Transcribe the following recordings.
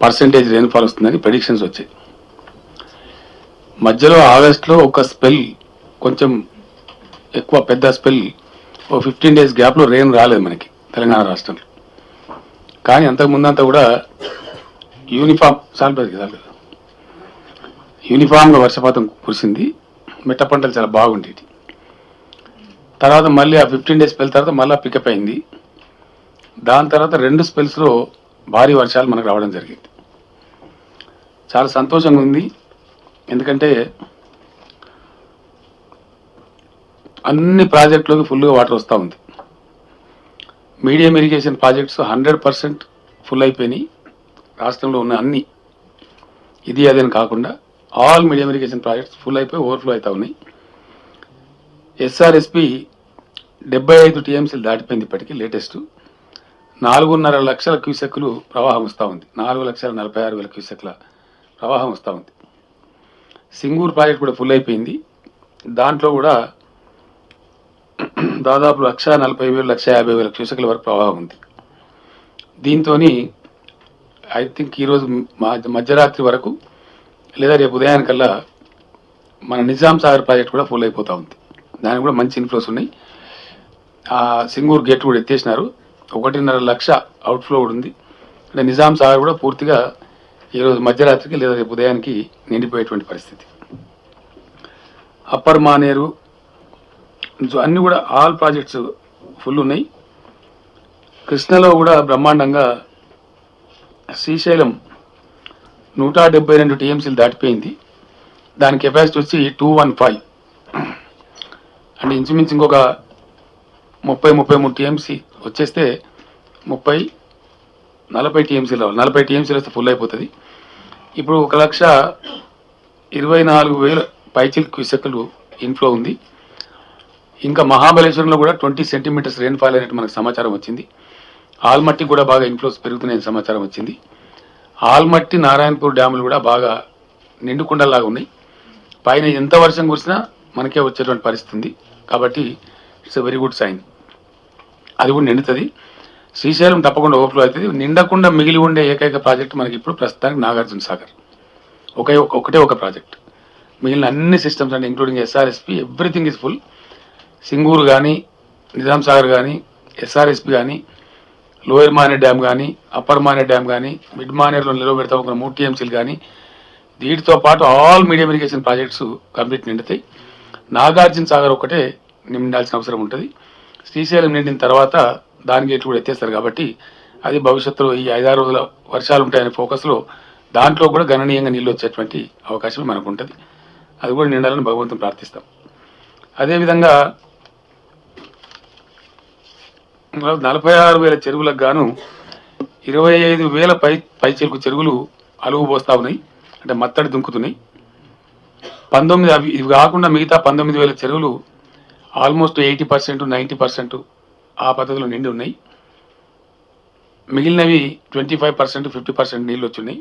Percentage rainfall వస్తుందని predictions వచ్చాయి. మధ్యలో ఆగస్టులో ఒక స్పెల్ కొంచెం ఎక్కువ పెద్ద స్పెల్ ఓ 15 days గ్యాప్లో రెయిన్ రాలేదు మనకి తెలంగాణ రాష్ట్రంలో. కానీ అంతకుముందంతా కూడా యూనిఫామ్గా వర్షపాతం కురిసింది. మిట్ట పంటలు చాలా బాగుండేది. తర్వాత మళ్ళీ ఆ 15 days స్పెల్ తర్వాత మళ్ళీ పికప్ అయింది. దాని తర్వాత 2 స్పెల్స్లో భారీ వర్షాలు మనకు రావడం జరిగింది. చాలా సంతోషంగా ఉంది. ఎందుకంటే అన్ని ప్రాజెక్టులోకి ఫుల్గా వాటర్ వస్తూ ఉంది. మీడియం ఇరిగేషన్ ప్రాజెక్ట్స్ 100% ఫుల్ అయిపోయినాయి. రాష్ట్రంలో ఉన్న అన్ని ఇది అదేని కాకుండా all medium irrigation projects full అయిపోయి ఓవర్ఫ్లో అవుతా ఉన్నాయి. ఎస్ఆర్ఎస్పి 75 TMCలు దాటిపోయింది. ఇప్పటికీ లేటెస్ట్ 4.5 లక్షల క్యూసెక్లు ప్రవాహం వస్తూ ఉంది. 4,46,000 క్యూసెక్ల ప్రవాహం వస్తూ ఉంది. సింగూరు ప్రాజెక్ట్ కూడా ఫుల్ అయిపోయింది. దాంట్లో కూడా దాదాపు 1,40,000 1,50,000 క్యూసెక్ల వరకు ప్రవాహం ఉంది. దీంతో ఐ థింక్ ఈరోజు మధ్యరాత్రి వరకు లేదా రేపు ఉదయానికల్లా మన నిజాం సాగర్ ప్రాజెక్ట్ కూడా ఫుల్ అయిపోతూ ఉంది. దానికి కూడా మంచి ఇన్ఫ్లోస్ ఉన్నాయి. ఆ సింగూరు గేట్ కూడా ఎత్తేసినారు. 1.5 లక్ష అవుట్ఫ్లో కూడా ఉంది. అంటే నిజాం సాగర్ కూడా పూర్తిగా ఈరోజు మధ్యరాత్రికి లేదా రేపు ఉదయానికి నిండిపోయేటువంటి పరిస్థితి. అప్పర్ మానేరు అన్నీ కూడా ఆల్ ప్రాజెక్ట్స్ ఫుల్ ఉన్నాయి. కృష్ణలో కూడా బ్రహ్మాండంగా శ్రీశైలం 172 TMCలు దాటిపోయింది. దాని కెపాసిటీ వచ్చి 215, అంటే ఇంచుమించు ఇంకొక 30-33 TMC వచ్చేస్తే 30-40 TMCలు రావాలి. 40 TMCలు వస్తే ఫుల్ అయిపోతుంది. ఇప్పుడు 1,24,000 పైచిల్ క్యూసెక్లు ఇన్ఫ్లో ఉంది. ఇంకా మహాబలేశ్వరంలో కూడా 20 centimeters రెయిన్ఫాల్ అయినట్టు మనకు సమాచారం వచ్చింది. ఆల్మట్టి కూడా బాగా ఇన్ఫ్లోస్ పెరుగుతున్నాయని సమాచారం వచ్చింది. ఆల్మట్టి నారాయణపూర్ డ్యాములు కూడా బాగా నిండుకుండలాగా ఉన్నాయి. పైన ఎంత వర్షం కురిసినా మనకే వచ్చేటువంటి పరిస్థితి ఉంది. కాబట్టి it's a very good sign. అది కూడా నిండుతుంది. శ్రీశైలం తప్పకుండా ఓవర్ఫ్లో అవుతుంది. నిండకుండా మిగిలి ఉండే ఏకైక ప్రాజెక్ట్ మనకి ఇప్పుడు ప్రస్తుతానికి నాగార్జున సాగర్ ఒకటే ఒక ప్రాజెక్ట్. మిగిలిన అన్ని సిస్టమ్స్ అంటే including SRSP everything is full. Singur కానీ, నిజాం సాగర్ కానీ, ఎస్ఆర్ఎస్పి కానీ, లోయర్ మానేర్ డ్యామ్ కానీ, అప్పర్ మానేర్ డ్యామ్ కానీ, మిడ్ మానేర్లో నిలవబెడతా ఒక 3 TMCలు కానీ, వీటితో పాటు all medium irrigation projects complete నిండుతాయి. నాగార్జున సాగర్ ఒకటే నిండాల్సిన అవసరం ఉంటుంది. శ్రీశైలం నిండిన తర్వాత దాని గేట్లు కూడా ఎత్తేస్తారు. కాబట్టి అది భవిష్యత్తులో ఈ 5-6 రోజుల వర్షాలు ఉంటాయనే ఫోకస్లో దాంట్లో కూడా గణనీయంగా నీళ్ళు వచ్చేటువంటి అవకాశం మనకు ఉంటుంది. అది కూడా నిండాలని భగవంతుని ప్రార్థిస్తాం. అదేవిధంగా 46,000 చెరువులకు గాను 25,000 పైచిలుకు చెరువులు అలుగు పోస్తా ఉన్నాయి. అంటే మత్తడి దుంకుతున్నాయి. 19 ఇవి కాకుండా మిగతా 19,000 చెరువులు ఆల్మోస్ట్ 80%, 90% ఆ పద్ధతిలో నిండి ఉన్నాయి. మిగిలినవి 25%, 50% నీళ్ళు వచ్చున్నాయి.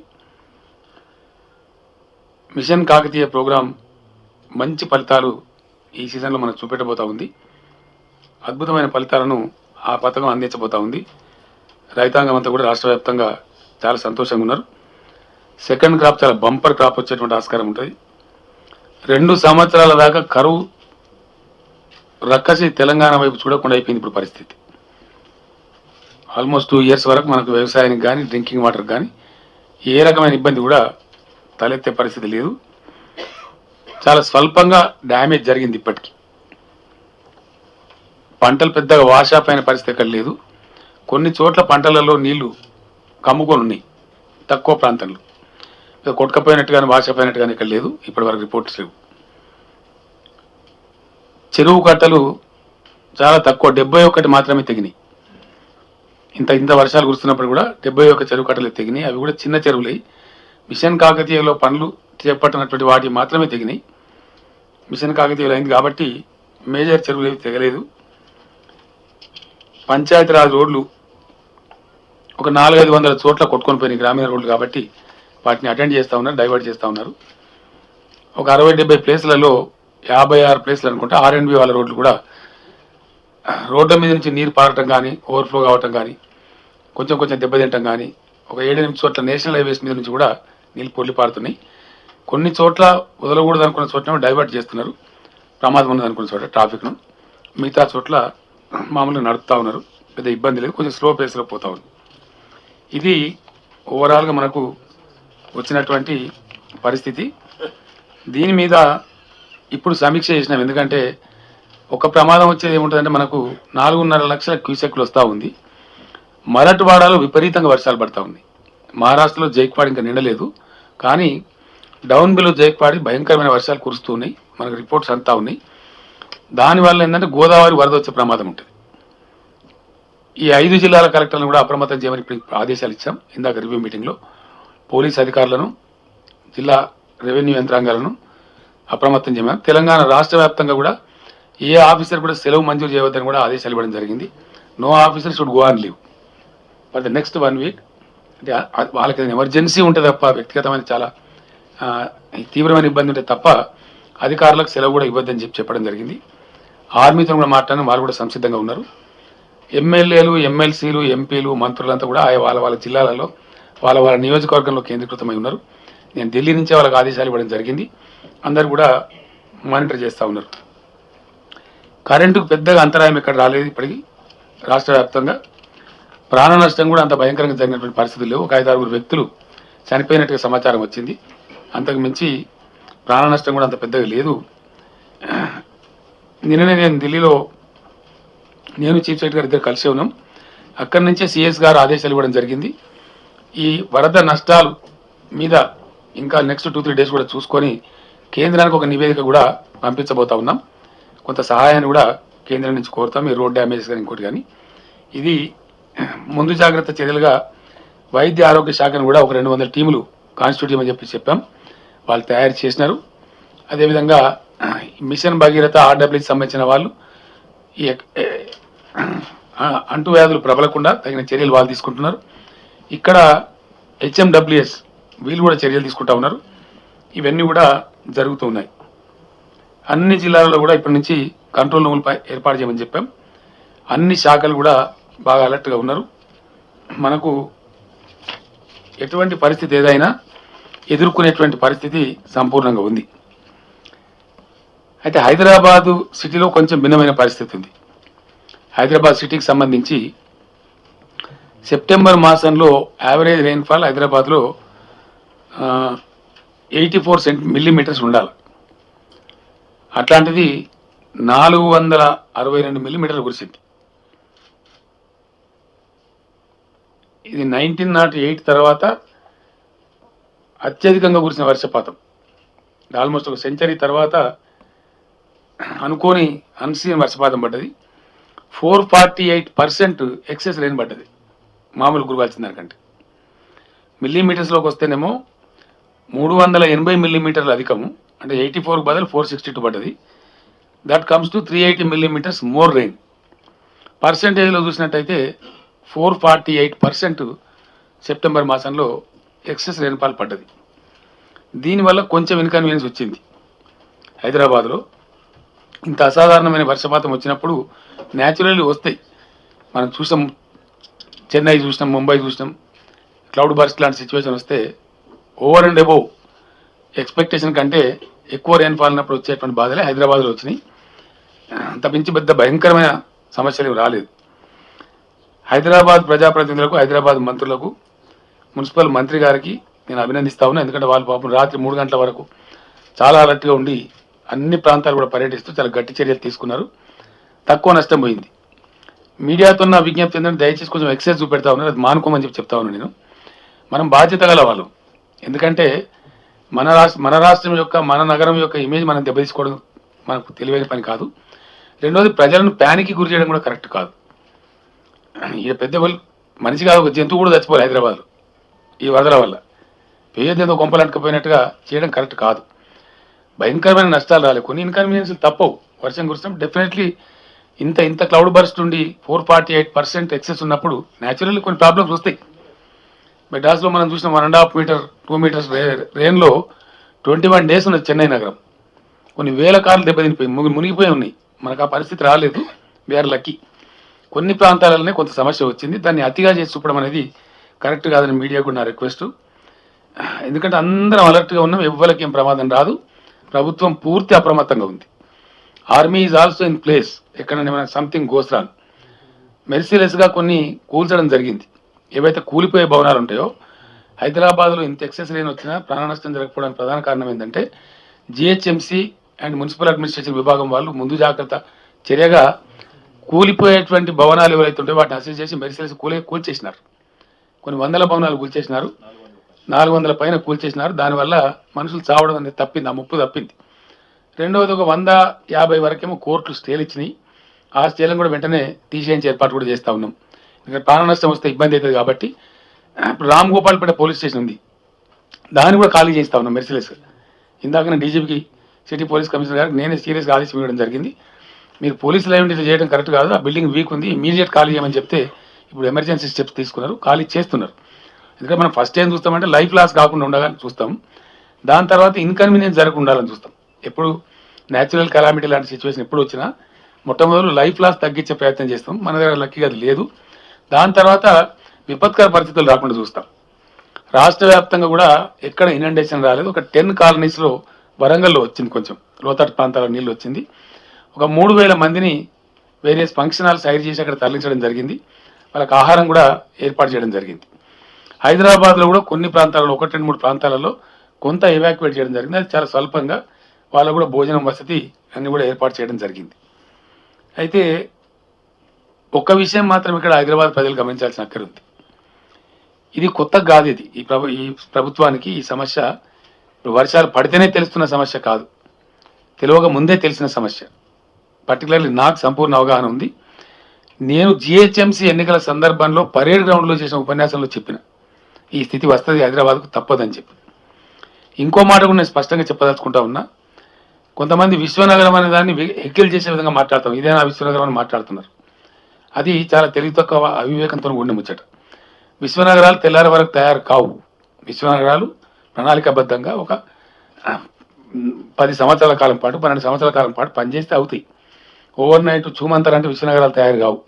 మిషన్ కాకతీయ ప్రోగ్రాం మంచి ఫలితాలు ఈ సీజన్లో మనకు చూపెట్టబోతా ఉంది. అద్భుతమైన ఫలితాలను ఆ పథకం అందించబోతా ఉంది. రైతాంగం అంతా కూడా రాష్ట్ర వ్యాప్తంగా చాలా సంతోషంగా ఉన్నారు. సెకండ్ క్రాప్ చాలా బంపర్ క్రాప్ వచ్చేటువంటి ఆస్కారం ఉంటుంది. 2 సంవత్సరాల దాకా కరువు రక్కసి తెలంగాణ వైపు చూడకుండా అయిపోయింది ఇప్పుడు పరిస్థితి. ఆల్మోస్ట్ 2 years వరకు మనకు వ్యవసాయానికి కానీ, డ్రింకింగ్ వాటర్ కానీ ఏ రకమైన ఇబ్బంది కూడా తలెత్తే పరిస్థితి లేదు. చాలా స్వల్పంగా డ్యామేజ్ జరిగింది. ఇప్పటికీ పంటలు పెద్దగా వాషాప్ అయిన పరిస్థితి ఎక్కడ లేదు. కొన్ని చోట్ల పంటలలో నీళ్లు కమ్ముకొని ఉన్నాయి తక్కువ ప్రాంతంలో. కొట్టుకపోయినట్టు కానీ వాషాప్ అయినట్టు కానీ ఇక్కడ లేదు. ఇప్పటి వరకు రిపోర్ట్స్ లేవు. చెరువు కట్టలు చాలా తక్కువ, 71 మాత్రమే తెగినాయి. ఇంత వర్షాలు కురుస్తున్నప్పుడు కూడా 71 చెరువు కట్టలు తెగినాయి. అవి కూడా చిన్న చెరువులై మిషన్ కాకతీయలో పనులు చేపట్టినటువంటి వాటి మాత్రమే తెగినాయి. మిషన్ కాకతీయలో అయింది కాబట్టి మేజర్ చెరువులు ఏవి తెగలేదు. పంచాయతీరాజ్ రోడ్లు ఒక 400-500 చోట్ల కొట్టుకొని పోయినాయి, గ్రామీణ రోడ్లు కాబట్టి వాటిని అటెండ్ చేస్తూ ఉన్నారు, డైవర్ట్ చేస్తూ ఉన్నారు. ఒక 60-70 ప్లేస్లలో 56 ప్లేస్లు అనుకుంటా R&B వాళ్ళ రోడ్లు కూడా రోడ్ల మీద నుంచి నీరు పారటం కానీ, ఓవర్ఫ్లో కావటం కానీ, కొంచెం దెబ్బతింటం కానీ ఒక 7-8 చోట్ల నేషనల్ హైవేస్ మీద నుంచి కూడా నీళ్ళు పొర్లి పారుతున్నాయి. కొన్ని చోట్ల వదలకూడదు అనుకున్న చోట్ల డైవర్ట్ చేస్తున్నారు, ప్రమాదం ఉన్నది అనుకున్న చోట ట్రాఫిక్ను. మిగతా చోట్ల మామూలుగా నడుపుతూ ఉన్నారు, పెద్ద ఇబ్బంది లేదు, కొంచెం స్లో పేస్లో పోతా ఉంది. ఇది ఓవరాల్గా మనకు వచ్చినటువంటి పరిస్థితి. దీని మీద ఇప్పుడు సమీక్ష చేసినాం. ఎందుకంటే ఒక ప్రమాదం వచ్చేది ఏముంటుందంటే మనకు 4.5 లక్షల క్యూసెక్లు వస్తూ ఉంది. మరాఠవాడలో విపరీతంగా వర్షాలు పడతా ఉంది. మహారాష్ట్రలో జైక్వాడ్ ఇంకా నిండలేదు, కానీ డౌన్ బిలో జైక్వాడి భయంకరమైన వర్షాలు కురుస్తున్నాయి. మనకు రిపోర్ట్స్ అంతా ఉన్నాయి. దానివల్ల ఏంటంటే గోదావరి వరద వచ్చే ప్రమాదం ఉంటుంది. ఈ 5 జిల్లాల కలెక్టర్లను కూడా అప్రమత్తం చేయమని ఇప్పుడు ఆదేశాలు ఇచ్చాం. ఇందాక రివ్యూ మీటింగ్లో పోలీస్ అధికారులను, జిల్లా రెవెన్యూ యంత్రాంగాలను అప్రమత్తం చేయమని. తెలంగాణ రాష్ట్ర వ్యాప్తంగా కూడా ఏ ఆఫీసర్ కూడా సెలవు మంజూరు చేయవద్దని కూడా ఆదేశాలు ఇవ్వడం జరిగింది. No officer should go on leave for the next 1 week. అంటే వాళ్ళకి ఎమర్జెన్సీ ఉంటుంది తప్ప, వ్యక్తిగతమైన చాలా తీవ్రమైన ఇబ్బంది ఉంటే తప్ప అధికారులకు సెలవు కూడా ఇవ్వద్దని చెప్పడం జరిగింది. ఆర్మీతో కూడా మాట్లాడిన వాళ్ళు కూడా సంసిద్ధంగా ఉన్నారు. ఎమ్మెల్యేలు, ఎమ్మెల్సీలు, ఎంపీలు, మంత్రులంతా కూడా వాళ్ళ జిల్లాలలో వాళ్ళ నియోజకవర్గంలో కేంద్రీకృతమై ఉన్నారు. నేను ఢిల్లీ నుంచే వాళ్ళకి ఆదేశాలు ఇవ్వడం జరిగింది. అందరు కూడా మానిటర్ చేస్తూ ఉన్నారు. కరెంటుకు పెద్దగా అంతరాయం ఎక్కడ రాలేదు ఇప్పటికీ. రాష్ట్ర వ్యాప్తంగా ప్రాణ నష్టం కూడా అంత భయంకరంగా జరిగినటువంటి పరిస్థితులు లేవు. ఒక 5-6 వ్యక్తులు చనిపోయినట్టుగా సమాచారం వచ్చింది. అంతకు మించి ప్రాణ నష్టం కూడా అంత పెద్దగా లేదు. నిన్ననే నేను ఢిల్లీలో నేను చీఫ్ సెక్రటరీ గారు ఇద్దరు కలిసి ఉన్నాం. అక్కడి నుంచే సిఎస్ గారు ఆదేశాలు ఇవ్వడం జరిగింది. ఈ వరద నష్టాలు మీద ఇంకా నెక్స్ట్ 2-3 డేస్ కూడా చూసుకొని కేంద్రానికి ఒక నివేదిక కూడా పంపించబోతా ఉన్నాం. కొంత సహాయాన్ని కూడా కేంద్రం నుంచి కోరుతాం, ఈ రోడ్ డ్యామేజెస్ కానీ ఇంకోటి కానీ. ఇది ముందు జాగ్రత్త చర్యలుగా వైద్య ఆరోగ్య శాఖను కూడా ఒక 200 టీములు కాన్స్టిట్యూట్ చేయమని చెప్పాం. వాళ్ళు తయారు చేసినారు. అదేవిధంగా మిషన్ భగీరథ ఆర్డబ్ల్యూకి సంబంధించిన వాళ్ళు ఈ అంటువ్యాధులు ప్రబలకుండా తగిన చర్యలు వాళ్ళు తీసుకుంటున్నారు. ఇక్కడ హెచ్ఎండబ్ల్యూఎస్ వీళ్ళు కూడా చర్యలు తీసుకుంటా ఉన్నారు. ఇవన్నీ కూడా జరుగుతూ ఉన్నాయి. అన్ని జిల్లాలలో కూడా ఇప్పటి నుంచి కంట్రోల్ రూములపై ఏర్పాటు చేయమని చెప్పాం. అన్ని శాఖలు కూడా బాగా అలర్ట్గా ఉన్నారు. మనకు ఎటువంటి పరిస్థితి ఏదైనా ఎదుర్కొనేటువంటి పరిస్థితి సంపూర్ణంగా ఉంది. అయితే హైదరాబాదు సిటీలో కొంచెం భిన్నమైన పరిస్థితి ఉంది. హైదరాబాద్ సిటీకి సంబంధించి సెప్టెంబర్ మాసంలో యావరేజ్ రెయిన్ఫాల్ హైదరాబాద్లో 84 మిల్లీమీటర్స్ ఉండాలి. అట్లాంటిది 462 మిల్లీమీటర్లు కురిసింది. ఇది 1908 తర్వాత అత్యధికంగా కురిసిన వర్షపాతం. ఆల్మోస్ట్ ఒక సెంచరీ తర్వాత అనుకోని అన్సీన్ వర్షపాతం పడ్డది. 448% ఎక్సెస్ రెయిన్ పడ్డది మామూలు కురవాల్సిన దానికంటే. మిల్లీమీటర్స్లోకి వస్తేనేమో 380 మిల్లీమీటర్లు అధికము, అంటే 84 బదులు 462 పడ్డది. That comes to 380 millimetres more rain. పర్సెంటేజ్లో చూసినట్టయితే 448% సెప్టెంబర్ మాసంలో ఎక్సెస్ రెయిన్ఫాల్ పడ్డది. దీనివల్ల కొంచెం ఇన్కన్వీనియన్స్ వచ్చింది. హైదరాబాద్లో ఇంత అసాధారణమైన వర్షపాతం వచ్చినప్పుడు న్యాచురల్లీ వస్తాయి. మనం చూసాం, చెన్నై చూసినాం, ముంబై చూసినాం. క్లౌడ్ బర్స్ట్ లాంటి సిచ్యువేషన్ వస్తే ఓవర్ అండ్ అబోవ్ ఎక్స్పెక్టేషన్ కంటే ఎక్కువ రెయిన్ఫాల్ ఉన్నప్పుడు వచ్చేటువంటి బాధలే హైదరాబాద్లో వచ్చినాయి. అంత మించి పెద్ద భయంకరమైన సమస్యలు రాలేదు. హైదరాబాద్ ప్రజాప్రతినిధులకు, హైదరాబాద్ మంత్రులకు, మున్సిపల్ మంత్రి గారికి నేను అభినందిస్తా ఉన్నా. ఎందుకంటే వాళ్ళు పాపం రాత్రి 3 గంటల వరకు చాలా అలర్ట్గా ఉండి అన్ని ప్రాంతాలు కూడా పర్యటిస్తూ చాలా గట్టి చర్యలు తీసుకున్నారు. తక్కువ నష్టం పోయింది. మీడియాతో నా విజ్ఞప్తి ఏంటంటే దయచేసి కొంచెం ఎక్సెస్ చూపెడతా ఉన్నారు, అది మానుకోమని చెప్తా ఉన్నాను నేను. మనం బాధ్యత గల వాళ్ళు. ఎందుకంటే మన రాష్ట్రం యొక్క, మన నగరం యొక్క ఇమేజ్ మనం దెబ్బతీసుకోవడం మనకు తెలివైన పని కాదు. రెండోది, ప్రజలను ప్యానికి గురి చేయడం కూడా కరెక్ట్ కాదు. ఇక పెద్ద మనిషి కాదు, ఒక జంతువు కూడా చచ్చిపోవాలి హైదరాబాద్లో ఈ వరదల వల్ల. పేదతో కొంపలంటుకపోయినట్టుగా చేయడం కరెక్ట్ కాదు. భయంకరమైన నష్టాలు రాలేదు, కొన్ని ఇన్కన్వీనియన్స్లు తప్పవు. వర్షం కురిస్తాం డెఫినెట్లీ. ఇంత క్లౌడ్ బర్స్ట్ ఉండి 448% ఎక్సెస్ ఉన్నప్పుడు న్యాచురల్లీ కొన్ని ప్రాబ్లమ్స్ వస్తాయి. మెడ్రాస్లో మనం చూసిన 1.5 మీటర్ 2 మీటర్స్ రెయిన్లో 21 డేస్ ఉన్నది చెన్నై నగరం. కొన్ని వేల కార్లు దెబ్బతినిపోయి మునిగిపోయి ఉన్నాయి. మనకు ఆ పరిస్థితి రాలేదు, వీఆర్ లక్కీ. కొన్ని ప్రాంతాలలోనే కొంత సమస్య వచ్చింది. దాన్ని అతిగా చేసి చూపడం అనేది కరెక్ట్ కాదని మీడియా కూడా నా రిక్వెస్ట్. ఎందుకంటే అందరం అలర్ట్గా ఉన్నాం, ఎవ్వరికి ఏం ప్రమాదం రాదు. ప్రభుత్వం పూర్తి అప్రమత్తంగా ఉంది. Army is also in place, ఎక్కడ సంథింగ్ గోస్ రాంగ్. మెర్సిలెస్గా కొన్ని కూల్చడం జరిగింది. ఏవైతే కూలిపోయే భవనాలు ఉంటాయో హైదరాబాద్లో ఇంత ఎక్సెస్ రేన్ వచ్చినా ప్రాణ నష్టం జరగకపోవడానికి ప్రధాన కారణం ఏంటంటే జిహెచ్ఎంసీ అండ్ మున్సిపల్ అడ్మినిస్ట్రేషన్ విభాగం వాళ్ళు ముందు జాగ్రత్త చర్యగా కూలిపోయేటువంటి భవనాలు ఎవరైతే ఉంటాయో వాటిని అసెస్ చేసి మెర్సిలెస్ కూల్చేసినారు. కొన్ని వందల భవనాలు కూల్చేసినారు, 400 పైన కూల్చేసినారు. దానివల్ల మనుషులు చావడం అనేది తప్పింది, ఆ ముప్పు తప్పింది. రెండవది ఒక 150 వరకేమో కోర్టులు స్టేలు ఇచ్చినాయి. ఆ స్టేలను కూడా వెంటనే తీసేయించే ఏర్పాటు కూడా చేస్తూ ఉన్నాం. ఇక్కడ ప్రాణ నష్టం వస్తే ఇబ్బంది అవుతుంది కాబట్టి ఇప్పుడు రామ్ గోపాల్పేట పోలీస్ స్టేషన్ ఉంది, దాన్ని కూడా ఖాళీ చేస్తూ ఉన్నాం మెర్సిలెస్. ఇందాక నేను డీజీపీకి సిటీ పోలీస్ కమిషనర్ గారికి నేనే సీరియస్గా ఆదేశం ఇవ్వడం జరిగింది. మీరు పోలీసులు ఏమిటి ఇట్లా చేయడం కరెక్ట్ కాదు, ఆ బిల్డింగ్ వీక్ ఉంది, ఇమీడియట్ ఖాళీ చేయమని చెప్తే ఇప్పుడు ఎమర్జెన్సీ స్టెప్స్ తీసుకున్నారు, ఖాళీ చేస్తున్నారు. ఎందుకంటే మనం ఫస్ట్ ఏం చూస్తామంటే లైఫ్ లాస్ కాకుండా ఉండగానే చూస్తాం, దాని తర్వాత ఇన్కన్వీనియన్స్ జరగకుండా ఉండాలని చూస్తాం. ఎప్పుడు న్యాచురల్ కెలామిటీ లాంటి సిచ్యువేషన్ ఎప్పుడు వచ్చినా మొట్టమొదటి లైఫ్ లాస్ తగ్గించే ప్రయత్నం చేస్తాం. మన దగ్గర లక్కీగా అది లేదు. దాని తర్వాత విపత్కర పరిస్థితులు రాకుండా చూస్తాం. రాష్ట్ర వ్యాప్తంగా కూడా ఎక్కడ ఇనండేషన్ రాలేదు. ఒక 10 కాలనీస్లో వరంగల్లో వచ్చింది, కొంచెం లోతట్టు ప్రాంతాల నీళ్ళు వచ్చింది. ఒక 3000 మందిని వేరియస్ ఫంక్షన్ హాల్స్ హైర్ చేసి అక్కడ తరలించడం జరిగింది. వాళ్ళకి ఆహారం కూడా ఏర్పాటు చేయడం జరిగింది. హైదరాబాద్లో కూడా కొన్ని ప్రాంతాలలో 1-2-3 ప్రాంతాలలో కొంత ఎవాక్యువేట్ చేయడం జరిగింది. అది చాలా స్వల్పంగా వాళ్ళకు కూడా భోజనం వసతి అన్ని కూడా ఏర్పాటు చేయడం జరిగింది. అయితే ఒక్క విషయం మాత్రం ఇక్కడ హైదరాబాద్ ప్రజలు గమనించాల్సిన అక్కర ఉంది. ఇది కొత్త కాదు, ఇది ఈ ప్రభుత్వానికి ఈ సమస్య వర్షాలు పడితేనే తెలుస్తున్న సమస్య కాదు, తెలియక ముందే తెలిసిన సమస్య. పర్టికులర్లీ నాకు సంపూర్ణ అవగాహన ఉంది. నేను జిహెచ్ఎంసీ ఎన్నికల సందర్భంలో పరేడ్ గ్రౌండ్లో చేసిన ఉపన్యాసంలో చెప్పిన ఈ స్థితి వస్తుంది హైదరాబాద్కు తప్పదని చెప్పి. ఇంకో మాట కూడా నేను స్పష్టంగా చెప్పదలుచుకుంటా ఉన్నా. కొంతమంది విశ్వనగరం అనే దాన్ని ఎక్కిల్ చేసే విధంగా మాట్లాడతాం, ఇదేనా విశ్వనగరం అని మాట్లాడుతున్నారు. అది చాలా తెలివి తక్కువ అవివేకంతో ఉండి ముచ్చట. విశ్వనగరాలు తెల్లారి వరకు తయారు కావు. విశ్వనగరాలు ప్రణాళికాబద్ధంగా ఒక 10 సంవత్సరాల కాలం పాటు 12 సంవత్సరాల కాలం పాటు పనిచేస్తే అవుతాయి. ఓవర్ నైట్ చూమంతారంటే విశ్వనగరాలు తయారు కావు.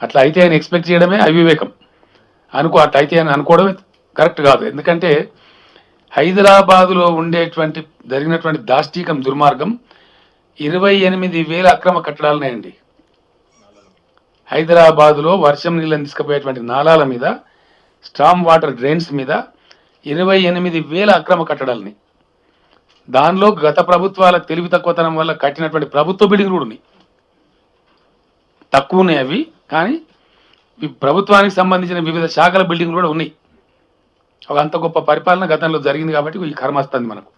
అట్లా అయితే అని ఎక్స్పెక్ట్ చేయడమే అవివేకం. అట్లా అయితే అని అనుకోవడమే కరెక్ట్ కాదు. ఎందుకంటే హైదరాబాదులో ఉండేటువంటి జరిగినటువంటి దాష్టీకం దుర్మార్గం 28,000 అక్రమ కట్టడాలున్నాయండి. హైదరాబాదులో వర్షం నీళ్ళని తీసుకుపోయేటువంటి నాలాల మీద, స్టామ్ వాటర్ డ్రైన్స్ మీద 28,000 అక్రమ కట్టడాలని. దానిలో గత ప్రభుత్వాల తెలివి తక్కువతనం వల్ల కట్టినటువంటి ప్రభుత్వ బిల్డింగ్లు కూడా ఉన్నాయి. తక్కువ ఉన్నాయి అవి, కానీ ప్రభుత్వానికి సంబంధించిన వివిధ శాఖల బిల్డింగ్లు కూడా ఉన్నాయి. ఒక అంత గొప్ప పరిపాలన గతంలో జరిగింది కాబట్టి ఈ కర్మ వస్తుంది మనకు.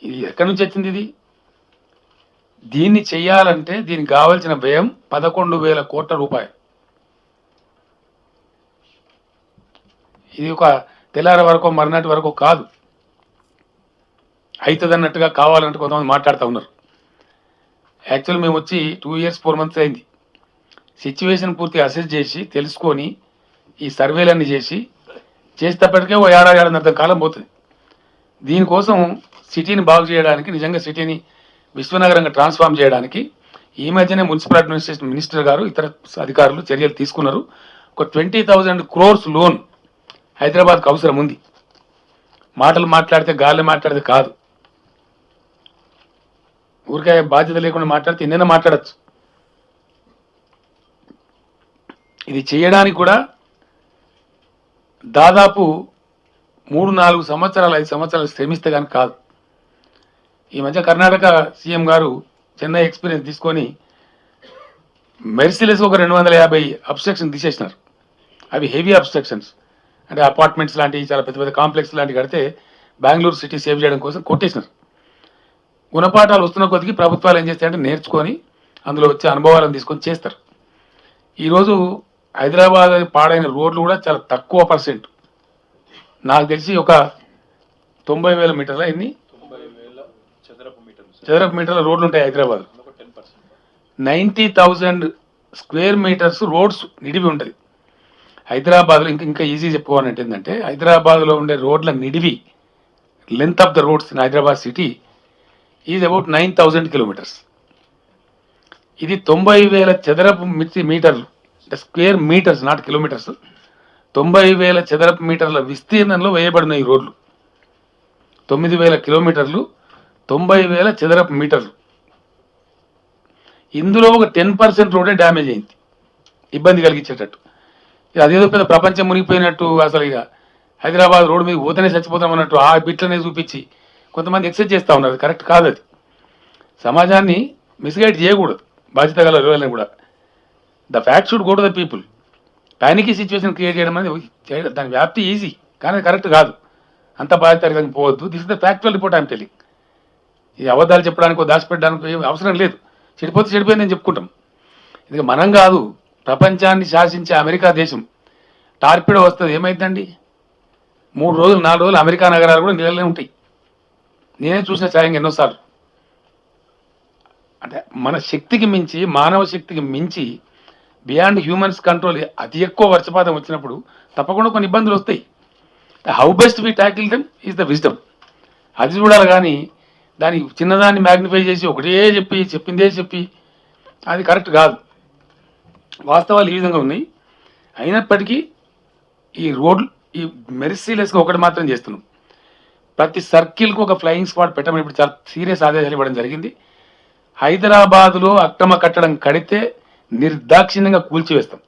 ఇది ఎక్కడి నుంచి వచ్చింది? దీన్ని చెయ్యాలంటే దీనికి కావాల్సిన వ్యయం 11,000 కోట్ల రూపాయలు. ఇది ఒక తెల్లారి వరకు మరునాటి వరకు కాదు, అవుతుంది అన్నట్టుగా కావాలంటే కొంతమంది మాట్లాడుతూ ఉన్నారు. యాక్చువల్ మేము వచ్చి 2 years 4 months అయింది. సిచ్యువేషన్ పూర్తిగా అసెస్ చేసి తెలుసుకొని ఈ సర్వేలన్నీ చేసేటప్పటికే ఓ 1.5 కాలం పోతుంది. దీనికోసం సిటీని బాగు చేయడానికి, నిజంగా సిటీని విశ్వనగరంగా ట్రాన్స్ఫార్మ్ చేయడానికి ఈ మధ్యనే మున్సిపల్ అడ్మినిస్ట్రేషన్ మినిస్టర్ గారు ఇతర అధికారులు చర్యలు తీసుకున్నారు. ఒక 20,000 crores లోన్ హైదరాబాద్కు అవసరం ఉంది. మాటలు మాట్లాడితే గాలి మాట్లాడితే కాదు, ఊరికే బాధ్యత లేకుండా మాట్లాడితే ఎన్నైనా మాట్లాడచ్చు. ఇది చేయడానికి కూడా దాదాపు 3-4 సంవత్సరాలు 5 సంవత్సరాలు శ్రమిస్తే కానీ కాదు. ఈ మధ్య కర్ణాటక సీఎం గారు చెన్నై ఎక్స్పీరియన్స్ తీసుకొని మెర్సిలెస్ ఒక 250 అబ్స్ట్రక్షన్ తీసేసినారు. అవి హెవీ అబ్స్ట్రక్షన్స్, అంటే అపార్ట్మెంట్స్ లాంటివి చాలా పెద్ద పెద్ద కాంప్లెక్స్ లాంటివి కడితే బెంగళూరు సిటీ సేవ్ చేయడం కోసం కొట్టేసినారు. గుణపాఠాలు వస్తున్న కొద్దికి ప్రభుత్వాలు ఏం చేస్తాయంటే నేర్చుకొని అందులో వచ్చే అనుభవాలను తీసుకొని చేస్తారు. ఈరోజు హైదరాబాద్ పాడైన రోడ్లు కూడా చాలా తక్కువ పర్సెంట్, నాకు తెలిసి ఒక 90,000 మీటర్ల ఎన్ని చదరపు మీటర్ల రోడ్లు ఉంటాయి హైదరాబాద్. 90,000 square meters రోడ్స్ నిడివి ఉంటుంది హైదరాబాద్లో. ఇంకా ఈజీ చెప్పుకోవాలంటే ఏంటంటే హైదరాబాద్లో ఉండే రోడ్ల నిడివి, length of the roads in Hyderabad city is about 9,000 kilometers. ఇది 90,000 చదరపు మీటర్లు, అంటే స్క్వేర్ మీటర్స్, నాట్ కిలోమీటర్స్. 90,000 చదరపు మీటర్ల విస్తీర్ణంలో వేయబడిన ఈ రోడ్లు 9,000 కిలోమీటర్లు 90,000 చదరపు మీటర్లు. ఇందులో ఒక 10% రోడే డ్యామేజ్ అయింది, ఇబ్బంది కలిగించేటట్టు. అదేదో పెద్ద ప్రపంచం మునిగిపోయినట్టు, అసలు ఇక హైదరాబాద్ రోడ్డు మీద పోతేనే చచ్చిపోతాం అన్నట్టు ఆ బిట్లనే చూపించి కొంతమంది ఎక్సెస్ చేస్తూ ఉన్నారు. కరెక్ట్ కాదు అది. సమాజాన్ని మిస్గైడ్ చేయకూడదు, బాధ్యత గల రోజులను కూడా. The fact should go to the people. Panicky situation create చేయడం అనేది దాని వ్యాప్తి ఈజీ, కానీ కరెక్ట్ కాదు. అంత బాధ్యత పోవద్దు. This is the factual report I'm telling. ఈ అబద్ధాలు చెప్పడానికో దాచిపెట్టడానికి అవసరం లేదు. చెడిపోతే చెడిపోయిందని చెప్పుకుంటాం. ఇది మనం కాదు, ప్రపంచాన్ని శాసించే అమెరికా దేశం టార్పిడో వస్తుంది, ఏమైందండి? 3 రోజులు 4 రోజులు అమెరికా నగరాలు కూడా నీళ్ళనే ఉంటాయి. నేనే చూసిన ఛాయంగా ఎన్నోసార్లు. అంటే మన శక్తికి మించి, మానవ శక్తికి మించి, బియాండ్ హ్యూమన్స్ కంట్రోల్ అతి ఎక్కువ వర్షపాతం వచ్చినప్పుడు తప్పకుండా కొన్ని ఇబ్బందులు వస్తాయి. How best we tackle them is the wisdom. అది చూడాలి, కానీ దాని చిన్నదాన్ని మ్యాగ్నిఫై చేసి ఒకటే చెప్పిందే చెప్పి అది కరెక్ట్ కాదు. వాస్తవాలు ఈ విధంగా ఉన్నాయి. అయినప్పటికీ ఈ రోడ్లు ఈ మెరిసీలెస్గా ఒకటి మాత్రం చేస్తున్నాం. ప్రతి సర్కిల్కు ఒక ఫ్లయింగ్ స్క్వాడ్ పెట్టమని ఇప్పుడు చాలా సీరియస్ ఆదేశాలు ఇవ్వడం జరిగింది. హైదరాబాదులో అక్రమ కట్టడం కడితే నిర్దాక్షిణ్యంగా కూల్చివేస్తాం.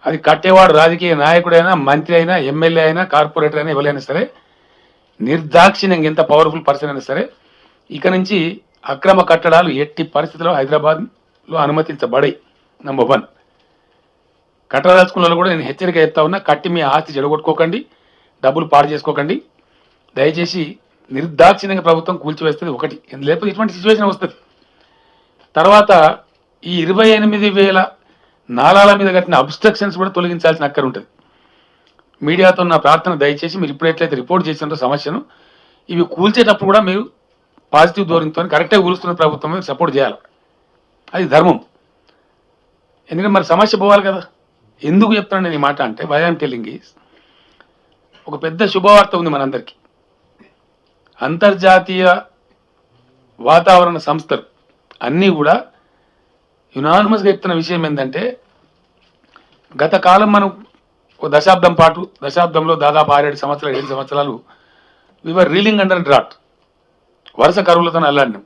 అది కట్టేవాడు రాజకీయ నాయకుడైనా, మంత్రి అయినా, ఎమ్మెల్యే అయినా, కార్పొరేటర్ అయినా, ఎవరైనా సరే నిర్దాక్షిణ్యంగా, ఎంత పవర్ఫుల్ పర్సన్ అయినా సరే, ఇక నుంచి అక్రమ కట్టడాలు ఎట్టి పరిస్థితుల్లో హైదరాబాద్లో అనుమతించబడాయి. నంబర్ 1. కట్టదలుచుకున్న కూడా నేను హెచ్చరిక చెప్తా ఉన్నా, కట్టి మీ ఆస్తి చెడగొట్టుకోకండి, డబ్బులు పాడు చేసుకోకండి. దయచేసి నిర్దాక్షిణ్యంగా ప్రభుత్వం కూల్చివేస్తుంది ఒకటి, లేకపోతే ఇటువంటి సిచ్యువేషన్ వస్తుంది. తర్వాత ఈ 28,000 నాలాల మీద కట్టిన అబ్స్ట్రక్షన్స్ కూడా తొలగించాల్సిన అక్కర ఉంటుంది. మీడియాతో నా ప్రార్థన, దయచేసి మీరు ఇప్పుడు ఎట్లయితే రిపోర్ట్ చేసినారో సమస్యను, ఇవి కూల్చేటప్పుడు కూడా మీరు పాజిటివ్ ధోరణితో కరెక్ట్గా కూలుస్తున్న ప్రభుత్వం మీద సపోర్ట్ చేయాలి. అది ధర్మం. ఎందుకంటే మరి సమస్య పోవాలి కదా. ఎందుకు చెప్తాను నేను ఈ మాట అంటే, వై ఐఎమ్ టెల్లింగ్ ఈజ్, ఒక పెద్ద శుభవార్త ఉంది మనందరికీ. అంతర్జాతీయ వాతావరణ సంస్థలు అన్నీ కూడా యునానిమస్గా చెప్తున్న విషయం ఏంటంటే, గత కాలం మనం ఒక దశాబ్దంలో దాదాపు 6-7 సంవత్సరాలు 7 సంవత్సరాలు వీఆర్ రీలింగ్ అండర్ డ్రాట్, వరుస కరువులతో అల్లాడినాం.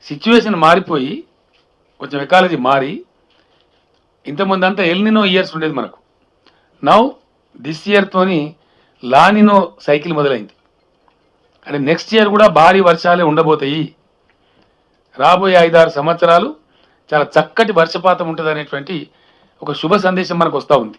సిచ్యువేషన్ మారిపోయి కొంచెం ఎకాలజీ మారి, ఇంతకుముందు అంతా ఎల్నినో ఇయర్స్ ఉండేది మనకు. నౌ దిస్ ఇయర్తోని లానినో సైకిల్ మొదలైంది. అంటే నెక్స్ట్ ఇయర్ కూడా భారీ వర్షాలే ఉండబోతాయి. రాబోయే 5-6 సంవత్సరాలు చాలా చక్కటి వర్షపాతం ఉంటుంది అనేటువంటి ఒక శుభ సందేశం మనకు వస్తూ ఉంది.